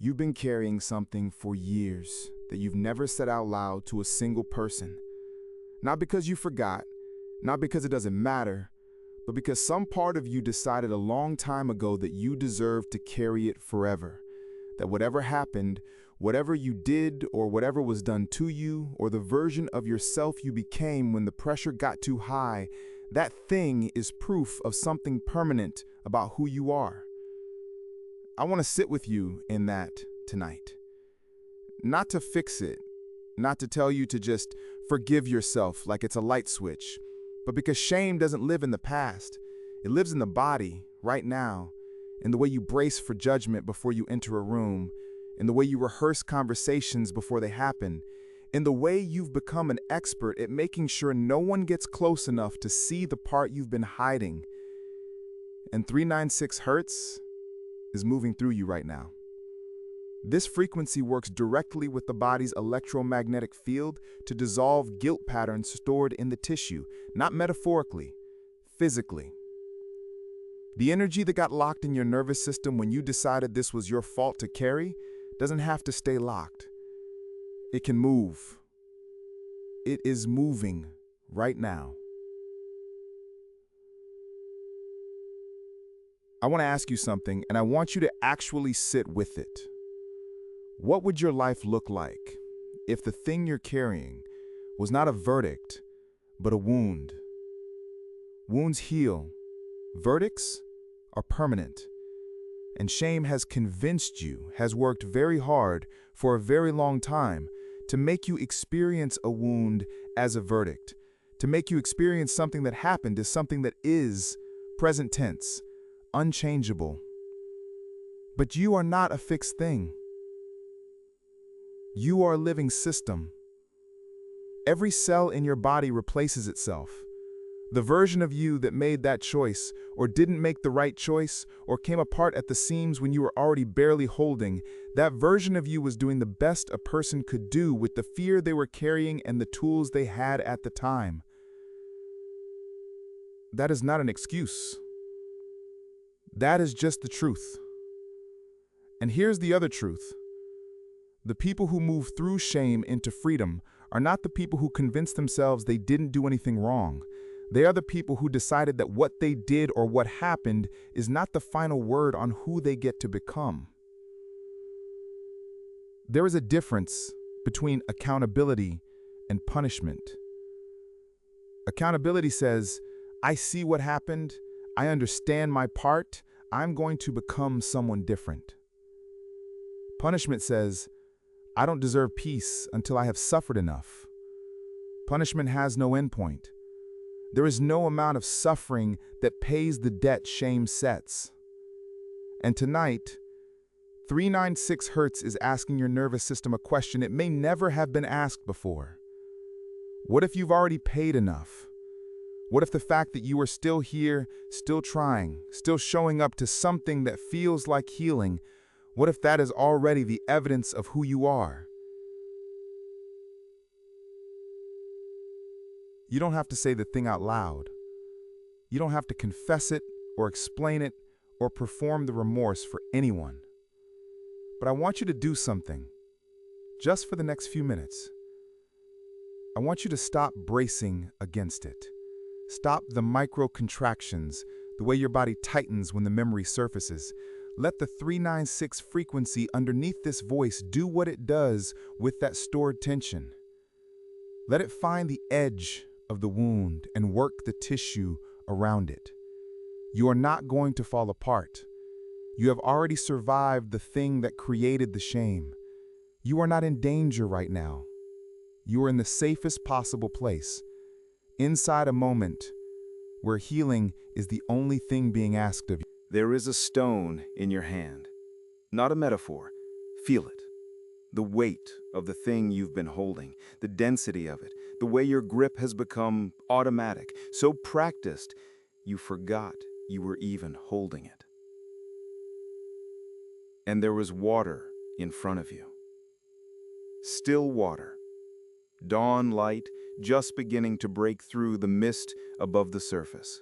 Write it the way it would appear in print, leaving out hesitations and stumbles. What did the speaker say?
You've been carrying something for years that you've never said out loud to a single person. Not because you forgot, not because it doesn't matter, but because some part of you decided a long time ago that you deserve to carry it forever. That whatever happened, whatever you did or whatever was done to you, or the version of yourself you became when the pressure got too high, that thing is proof of something permanent about who you are. I want to sit with you in that tonight. Not to fix it, not to tell you to just forgive yourself like it's a light switch, but because shame doesn't live in the past. It lives in the body, right now, in the way you brace for judgment before you enter a room, in the way you rehearse conversations before they happen, in the way you've become an expert at making sure no one gets close enough to see the part you've been hiding. And 396 Hertz is moving through you right now. This frequency works directly with the body's electromagnetic field to dissolve guilt patterns stored in the tissue, not metaphorically, physically. The energy that got locked in your nervous system when you decided this was your fault to carry doesn't have to stay locked. It can move. It is moving right now. I want to ask you something, and I want you to actually sit with it. What would your life look like if the thing you're carrying was not a verdict, but a wound? Wounds heal. Verdicts are permanent. And shame has convinced you, has worked very hard for a very long time to make you experience a wound as a verdict, to make you experience something that happened as something that is present tense, unchangeable. But you are not a fixed thing. You are a living system. Every cell in your body replaces itself. The version of you that made that choice, or didn't make the right choice, or came apart at the seams when you were already barely holding, that version of you was doing the best a person could do with the fear they were carrying and the tools they had at the time. That is not an excuse. That is just the truth. And here's the other truth. The people who move through shame into freedom are not the people who convince themselves they didn't do anything wrong. They are the people who decided that what they did or what happened is not the final word on who they get to become. There is a difference between accountability and punishment. Accountability says, I see what happened, I understand my part, I'm going to become someone different. Punishment says, I don't deserve peace until I have suffered enough. Punishment has no endpoint. There is no amount of suffering that pays the debt shame sets. And tonight, 396 Hertz is asking your nervous system a question it may never have been asked before. What if you've already paid enough? What if the fact that you are still here, still trying, still showing up to something that feels like healing, what if that is already the evidence of who you are? You don't have to say the thing out loud. You don't have to confess it or explain it or perform the remorse for anyone. But I want you to do something, just for the next few minutes. I want you to stop bracing against it. Stop the micro contractions, the way your body tightens when the memory surfaces. Let the 396 frequency underneath this voice do what it does with that stored tension. Let it find the edge of the wound and work the tissue around it. You are not going to fall apart. You have already survived the thing that created the shame. You are not in danger right now. You are in the safest possible place, inside a moment where healing is the only thing being asked of you. There is a stone in your hand. Not a metaphor. Feel it. The weight of the thing you've been holding, the density of it, the way your grip has become automatic, so practiced you forgot you were even holding it. And there was water in front of you. Still water. Dawn light just beginning to break through the mist above the surface.